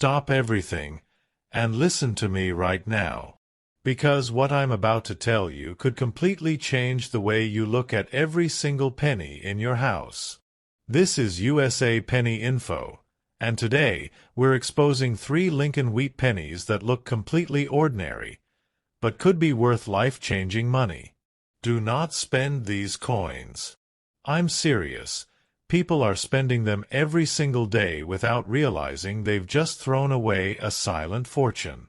stop everything and listen to me right now. Because what I'm about to tell you could completely change the way you look at every single penny in your house. This is USA Penny Info, and today we're exposing 3 Lincoln Wheat pennies that look completely ordinary, but could be worth life-changing money. Do not spend these coins. I'm serious. People are spending them every single day without realizing they've just thrown away a silent fortune.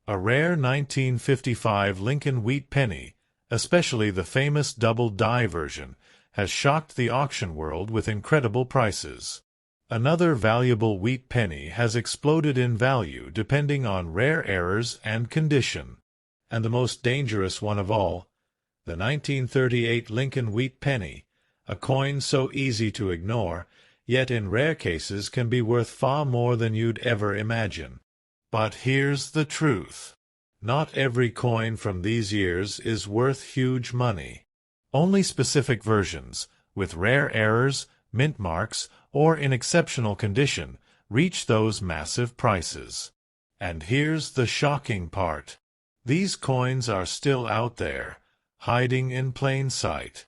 A rare 1955 Lincoln Wheat penny, especially the famous double-die version, has shocked the auction world with incredible prices. Another valuable wheat penny has exploded in value depending on rare errors and condition. And the most dangerous one of all, the 1938 Lincoln Wheat penny, a coin so easy to ignore, yet in rare cases can be worth far more than you'd ever imagine. But here's the truth. Not every coin from these years is worth huge money. Only specific versions, with rare errors, mint marks, or in exceptional condition, reach those massive prices. And here's the shocking part. These coins are still out there, hiding in plain sight.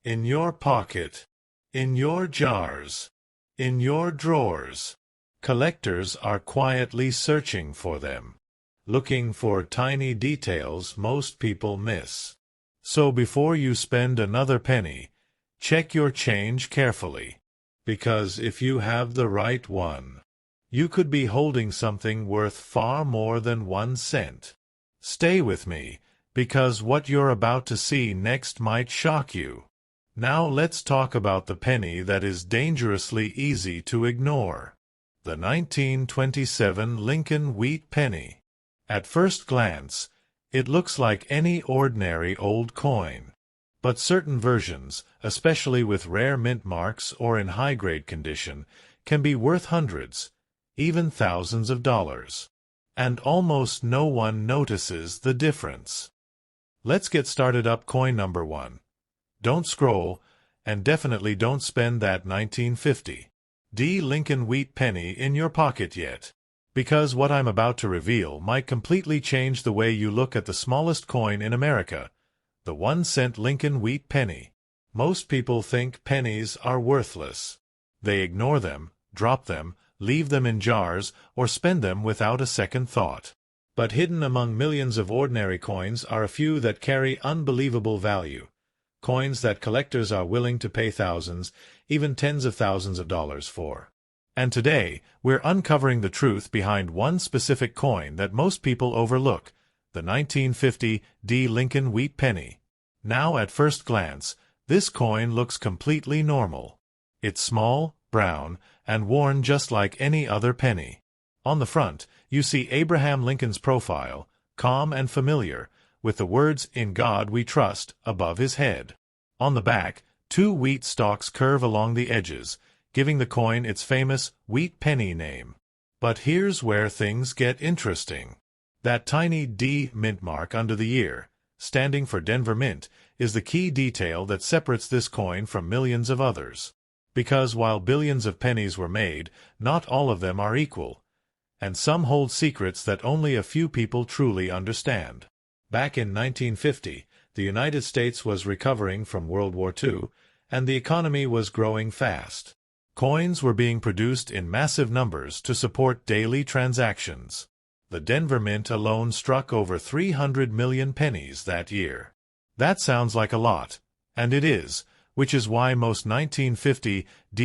In your pocket, in your jars, in your drawers. Collectors are quietly searching for them, looking for tiny details most people miss. So before you spend another penny, check your change carefully, because if you have the right one, you could be holding something worth far more than 1 cent. Stay with me, because what you're about to see next might shock you. Now let's talk about the penny that is dangerously easy to ignore. The 1927 Lincoln Wheat penny. At first glance, it looks like any ordinary old coin. But certain versions, especially with rare mint marks or in high-grade condition, can be worth hundreds, even thousands of dollars. And almost no one notices the difference. Let's get started up coin number 1. Don't scroll, and definitely don't spend that 1950 Lincoln Wheat penny in your pocket yet, because what I'm about to reveal might completely change the way you look at the smallest coin in America, the 1-cent Lincoln Wheat penny. Most people think pennies are worthless. They ignore them, drop them, leave them in jars, or spend them without a second thought. But hidden among millions of ordinary coins are a few that carry unbelievable value. Coins that collectors are willing to pay thousands, even tens of thousands of dollars for. And today, we're uncovering the truth behind one specific coin that most people overlook, the 1950 Lincoln Wheat penny. Now at first glance, this coin looks completely normal. It's small, brown, and worn just like any other penny. On the front, you see Abraham Lincoln's profile, calm and familiar, with the words, "In God We Trust," above his head. On the back, 2 wheat stalks curve along the edges, giving the coin its famous wheat penny name. But here's where things get interesting. That tiny D mint mark under the ear, standing for Denver Mint, is the key detail that separates this coin from millions of others. Because while billions of pennies were made, not all of them are equal, and some hold secrets that only a few people truly understand. Back in 1950, the United States was recovering from World War II, and the economy was growing fast. Coins were being produced in massive numbers to support daily transactions. The Denver Mint alone struck over 300 million pennies that year. That sounds like a lot, and it is, which is why most 1950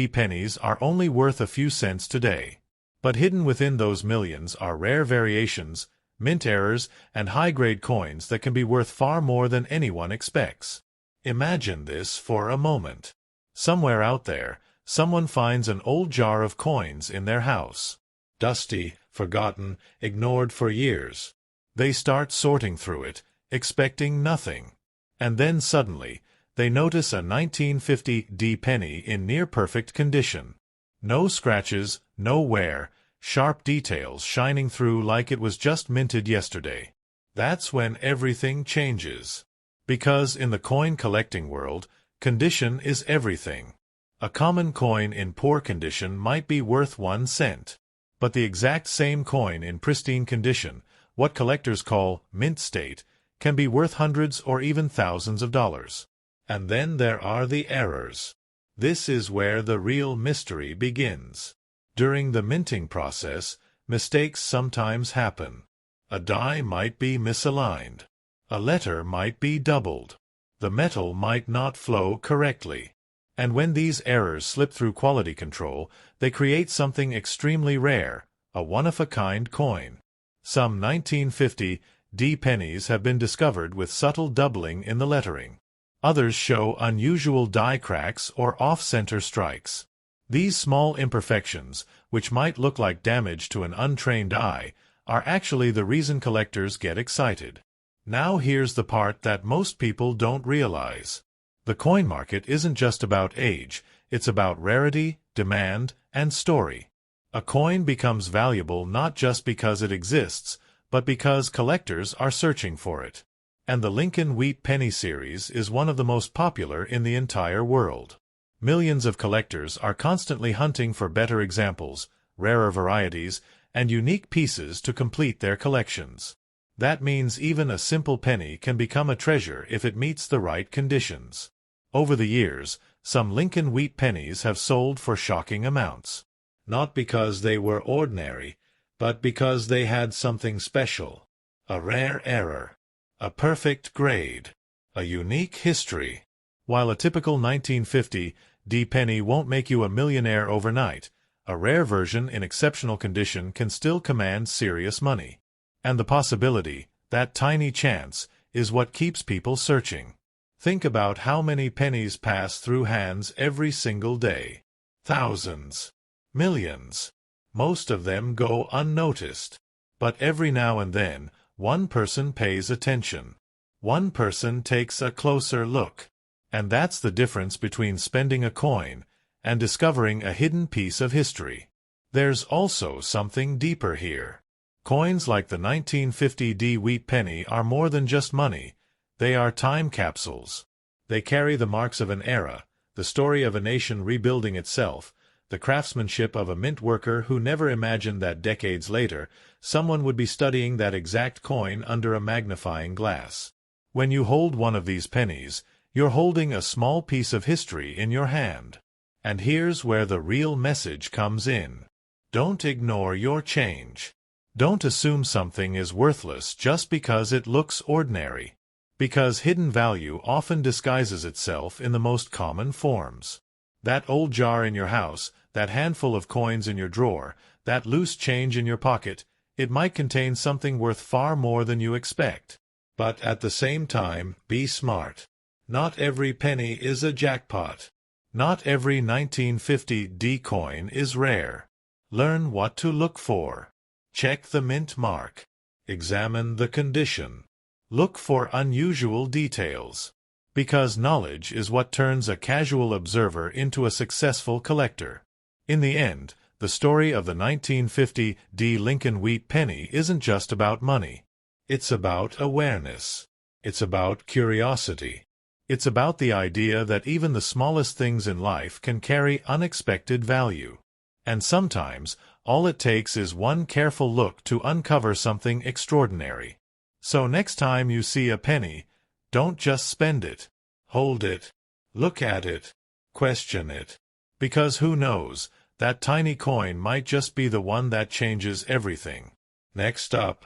pennies are only worth a few cents today. But hidden within those millions are rare variations, mint errors, and high-grade coins that can be worth far more than anyone expects. Imagine this for a moment. Somewhere out there, someone finds an old jar of coins in their house. Dusty, forgotten, ignored for years. They start sorting through it, expecting nothing. And then suddenly, they notice a 1950 penny in near-perfect condition. No scratches, no wear, sharp details shining through like it was just minted yesterday. That's when everything changes. Because in the coin collecting world, condition is everything. A common coin in poor condition might be worth 1 cent. But the exact same coin in pristine condition, what collectors call mint state, can be worth hundreds or even thousands of dollars. And then there are the errors. This is where the real mystery begins. During the minting process, mistakes sometimes happen. A die might be misaligned. A letter might be doubled. The metal might not flow correctly. And when these errors slip through quality control, they create something extremely rare, a one-of-a-kind coin. Some 1950 D pennies have been discovered with subtle doubling in the lettering. Others show unusual die cracks or off-center strikes. These small imperfections, which might look like damage to an untrained eye, are actually the reason collectors get excited. Now here's the part that most people don't realize. The coin market isn't just about age, it's about rarity, demand, and story. A coin becomes valuable not just because it exists, but because collectors are searching for it. And the Lincoln Wheat Penny series is one of the most popular in the entire world. Millions of collectors are constantly hunting for better examples, rarer varieties, and unique pieces to complete their collections. That means even a simple penny can become a treasure if it meets the right conditions. Over the years, some Lincoln Wheat pennies have sold for shocking amounts. Not because they were ordinary, but because they had something special. A rare error. A perfect grade. A unique history. While a typical 1950 D penny won't make you a millionaire overnight, a rare version in exceptional condition can still command serious money. And the possibility, that tiny chance, is what keeps people searching. Think about how many pennies pass through hands every single day. Thousands. Millions. Most of them go unnoticed. But every now and then, one person pays attention. One person takes a closer look. And that's the difference between spending a coin and discovering a hidden piece of history. There's also something deeper here. Coins like the 1950 D wheat penny are more than just money. They are time capsules. They carry the marks of an era, the story of a nation rebuilding itself, the craftsmanship of a mint worker who never imagined that decades later, someone would be studying that exact coin under a magnifying glass. When you hold one of these pennies, you're holding a small piece of history in your hand. And here's where the real message comes in. Don't ignore your change. Don't assume something is worthless just because it looks ordinary. Because hidden value often disguises itself in the most common forms. That old jar in your house, that handful of coins in your drawer, that loose change in your pocket, it might contain something worth far more than you expect. But at the same time, be smart. Not every penny is a jackpot. Not every 1950 D coin is rare. Learn what to look for. Check the mint mark. Examine the condition. Look for unusual details. Because knowledge is what turns a casual observer into a successful collector. In the end, the story of the 1950 D Lincoln Wheat penny isn't just about money. It's about awareness. It's about curiosity. It's about the idea that even the smallest things in life can carry unexpected value. And sometimes, all it takes is one careful look to uncover something extraordinary. So next time you see a penny, don't just spend it. Hold it. Look at it. Question it. Because who knows, that tiny coin might just be the one that changes everything. Next up.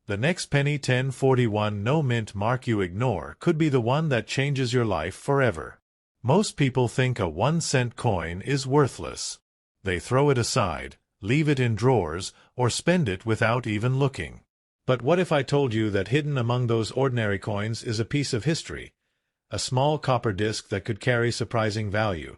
The next penny 1041 no mint mark you ignore could be the one that changes your life forever. Most people think a 1-cent coin is worthless. They throw it aside, leave it in drawers, or spend it without even looking. But what if I told you that hidden among those ordinary coins is a piece of history? A small copper disc that could carry surprising value.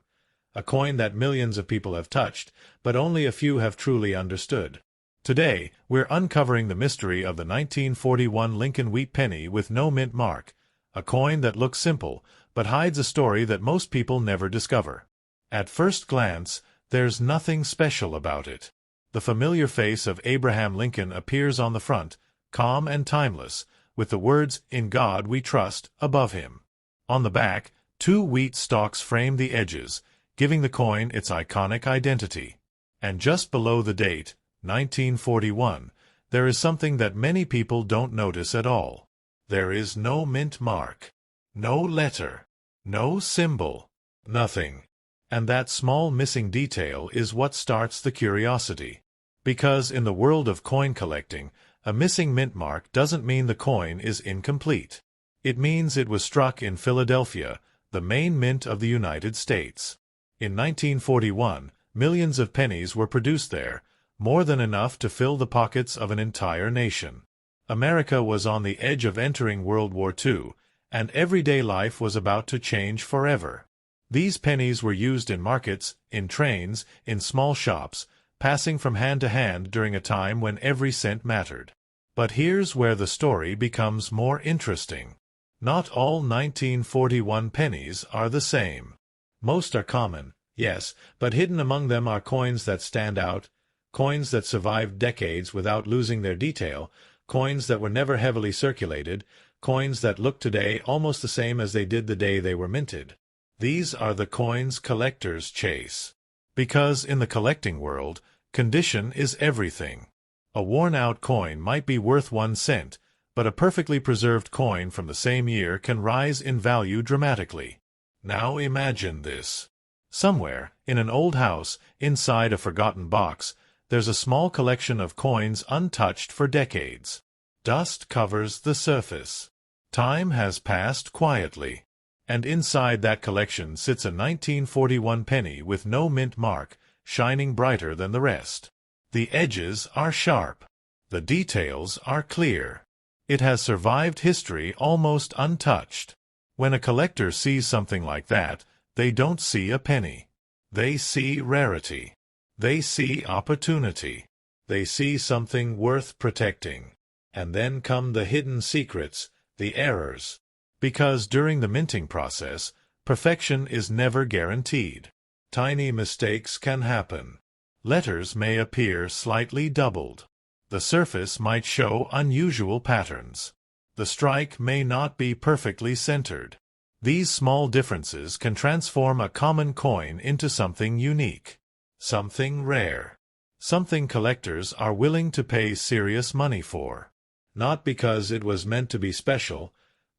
A coin that millions of people have touched, but only a few have truly understood. Today, we're uncovering the mystery of the 1941 Lincoln Wheat penny with no mint mark, a coin that looks simple, but hides a story that most people never discover. At first glance, there's nothing special about it. The familiar face of Abraham Lincoln appears on the front, calm and timeless, with the words, "In God We Trust," above him. On the back, 2 wheat stalks frame the edges, giving the coin its iconic identity. And just below the date, 1941, there is something that many people don't notice at all. There is no mint mark, no letter, no symbol, nothing. And that small missing detail is what starts the curiosity. Because in the world of coin collecting, a missing mint mark doesn't mean the coin is incomplete. It means it was struck in Philadelphia, the main mint of the United States. In 1941, millions of pennies were produced there, more than enough to fill the pockets of an entire nation. America was on the edge of entering World War II, and everyday life was about to change forever. These pennies were used in markets, in trains, in small shops, passing from hand to hand during a time when every cent mattered. But here's where the story becomes more interesting. Not all 1941 pennies are the same. Most are common, yes, but hidden among them are coins that stand out, coins that survived decades without losing their detail, coins that were never heavily circulated, coins that look today almost the same as they did the day they were minted. These are the coins collectors chase. Because in the collecting world, condition is everything. A worn-out coin might be worth 1 cent, but a perfectly preserved coin from the same year can rise in value dramatically. Now imagine this. Somewhere, in an old house, inside a forgotten box, there's a small collection of coins untouched for decades. Dust covers the surface. Time has passed quietly. And inside that collection sits a 1941 penny with no mint mark, shining brighter than the rest. The edges are sharp. The details are clear. It has survived history almost untouched. When a collector sees something like that, they don't see a penny. They see rarity. They see opportunity. They see something worth protecting. And then come the hidden secrets, the errors. Because during the minting process, perfection is never guaranteed. Tiny mistakes can happen. Letters may appear slightly doubled. The surface might show unusual patterns. The strike may not be perfectly centered. These small differences can transform a common coin into something unique, something rare, something collectors are willing to pay serious money for. Not because it was meant to be special,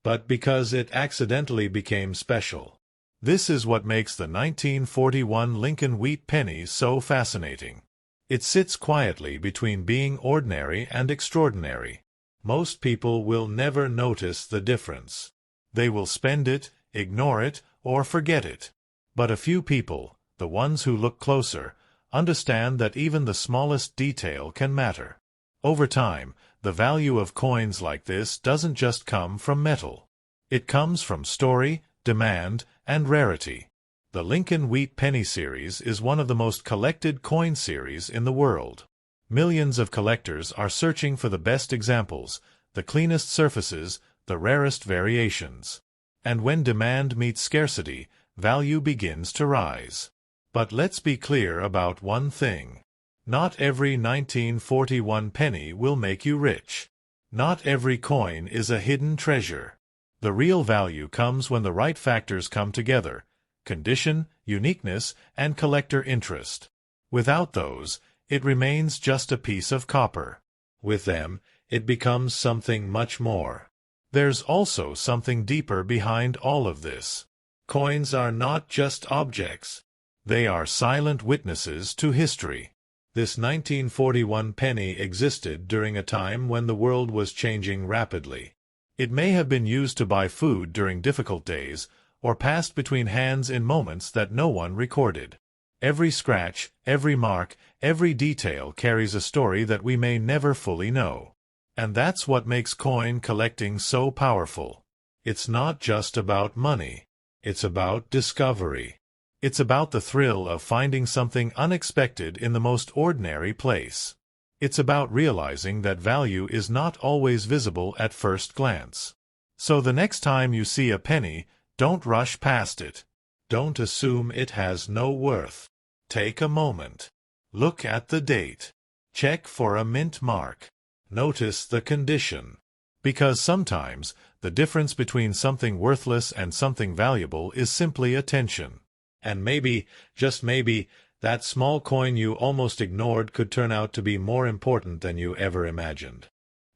but because it accidentally became special. This is what makes the 1941 Lincoln wheat penny so fascinating. It sits quietly between being ordinary and extraordinary. Most people will never notice the difference. They will spend it, ignore it, or forget it. But a few people, the ones who look closer, understand that even the smallest detail can matter. Over time, the value of coins like this doesn't just come from metal. It comes from story, demand, and rarity. The Lincoln Wheat Penny series is one of the most collected coin series in the world. Millions of collectors are searching for the best examples, the cleanest surfaces, the rarest variations. And when demand meets scarcity, value begins to rise. But let's be clear about one thing. Not every 1941 penny will make you rich. Not every coin is a hidden treasure. The real value comes when the right factors come together: condition, uniqueness, and collector interest. Without those, it remains just a piece of copper. With them, it becomes something much more. There's also something deeper behind all of this. Coins are not just objects. They are silent witnesses to history. This 1941 penny existed during a time when the world was changing rapidly. It may have been used to buy food during difficult days, or passed between hands in moments that no one recorded. Every scratch, every mark, every detail carries a story that we may never fully know. And that's what makes coin collecting so powerful. It's not just about money. It's about discovery. It's about the thrill of finding something unexpected in the most ordinary place. It's about realizing that value is not always visible at first glance. So the next time you see a penny, don't rush past it. Don't assume it has no worth. Take a moment. Look at the date. Check for a mint mark. Notice the condition. Because sometimes, the difference between something worthless and something valuable is simply attention. And maybe, just maybe, That small coin you almost ignored could turn out to be more important than you ever imagined.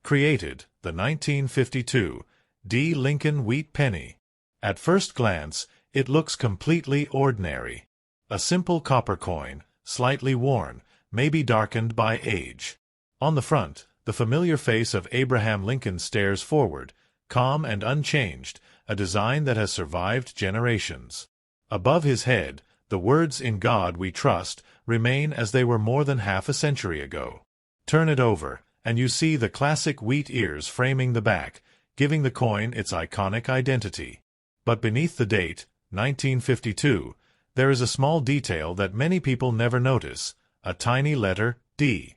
Created, the 1952 D. Lincoln Wheat Penny. At first glance, it looks completely ordinary. A simple copper coin, slightly worn, maybe darkened by age. On the front, the familiar face of Abraham Lincoln stares forward, calm and unchanged, a design that has survived generations. Above his head, the words "In God We Trust" remain as they were more than half a century ago. Turn it over, and you see the classic wheat ears framing the back, giving the coin its iconic identity. But beneath the date, 1952, there is a small detail that many people never notice, a tiny letter, D.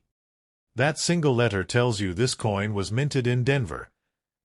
That single letter tells you this coin was minted in Denver.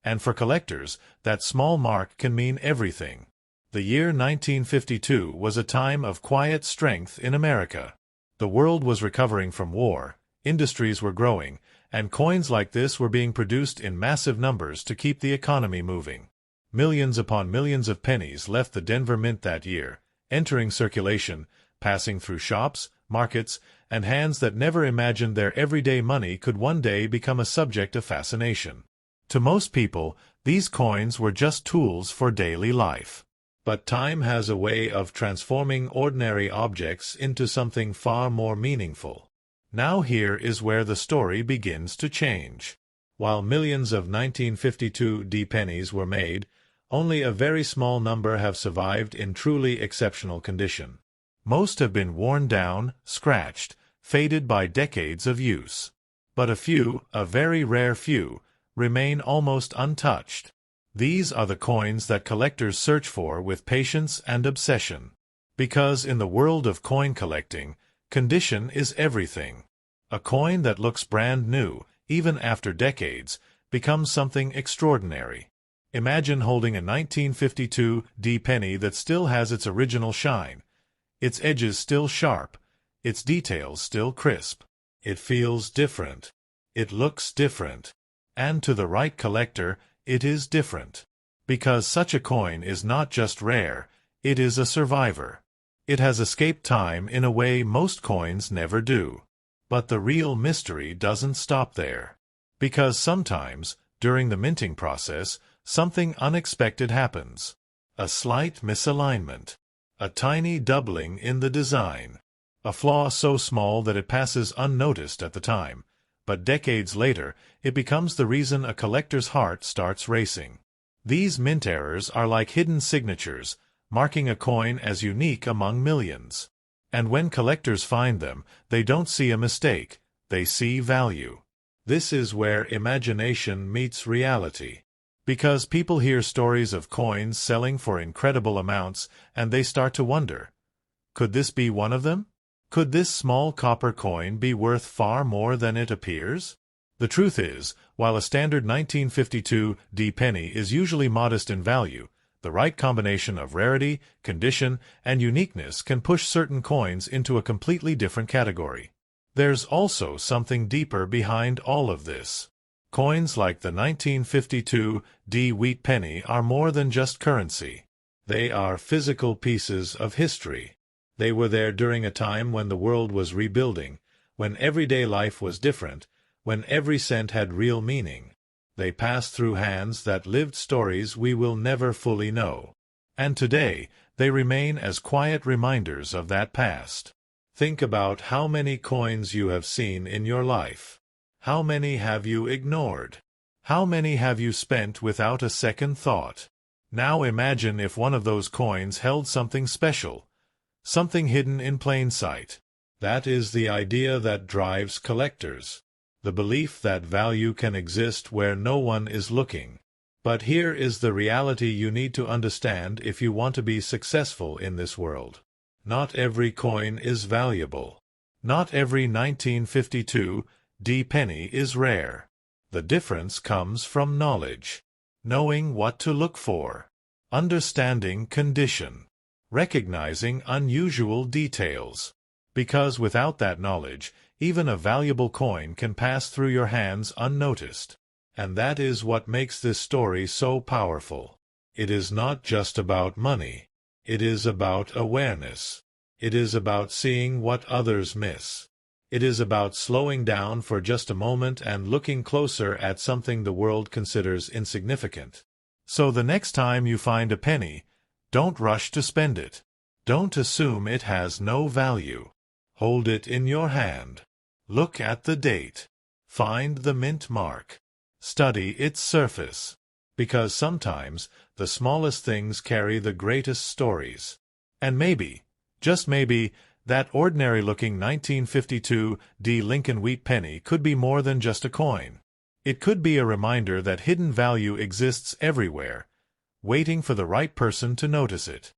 And for collectors, that small mark can mean everything. The year 1952 was a time of quiet strength in America. The world was recovering from war, industries were growing, and coins like this were being produced in massive numbers to keep the economy moving. Millions upon millions of pennies left the Denver Mint that year, entering circulation, passing through shops, markets, and hands that never imagined their everyday money could one day become a subject of fascination. To most people, these coins were just tools for daily life. But time has a way of transforming ordinary objects into something far more meaningful. Now here is where the story begins to change. While millions of 1952 D pennies were made, only a very small number have survived in truly exceptional condition. Most have been worn down, scratched, faded by decades of use. But a few, a very rare few, remain almost untouched. These are the coins that collectors search for with patience and obsession. Because in the world of coin collecting, condition is everything. A coin that looks brand new, even after decades, becomes something extraordinary. Imagine holding a 1952 D penny that still has its original shine, its edges still sharp, its details still crisp. It feels different. It looks different. And to the right collector, it is different. Because such a coin is not just rare, it is a survivor. It has escaped time in a way most coins never do. But the real mystery doesn't stop there. Because sometimes, during the minting process, something unexpected happens. A slight misalignment. A tiny doubling in the design. A flaw so small that it passes unnoticed at the time, but decades later, it becomes the reason a collector's heart starts racing. These mint errors are like hidden signatures, marking a coin as unique among millions. And when collectors find them, they don't see a mistake, they see value. This is where imagination meets reality. Because people hear stories of coins selling for incredible amounts, and they start to wonder, could this be one of them? Could this small copper coin be worth far more than it appears? The truth is, while a standard 1952 D penny is usually modest in value, the right combination of rarity, condition, and uniqueness can push certain coins into a completely different category. There's also something deeper behind all of this. Coins like the 1952 D wheat penny are more than just currency. They are physical pieces of history. They were there during a time when the world was rebuilding, when everyday life was different, when every cent had real meaning. They passed through hands that lived stories we will never fully know. And today, they remain as quiet reminders of that past. Think about how many coins you have seen in your life. How many have you ignored? How many have you spent without a second thought? Now imagine if one of those coins held something special, something hidden in plain sight. That is the idea that drives collectors. The belief that value can exist where no one is looking. But here is the reality you need to understand if you want to be successful in this world. Not every coin is valuable. Not every 1952 D penny is rare. The difference comes from knowledge. Knowing what to look for. Understanding condition. Recognizing unusual details. Because without that knowledge, even a valuable coin can pass through your hands unnoticed. And that is what makes this story so powerful. It is not just about money. It is about awareness. It is about seeing what others miss. It is about slowing down for just a moment and looking closer at something the world considers insignificant. So the next time you find a penny, don't rush to spend it. Don't assume it has no value. Hold it in your hand. Look at the date. Find the mint mark. Study its surface. Because sometimes the smallest things carry the greatest stories. And maybe, just maybe, that ordinary-looking 1952 D. Lincoln wheat penny could be more than just a coin. It could be a reminder that hidden value exists everywhere, waiting for the right person to notice it.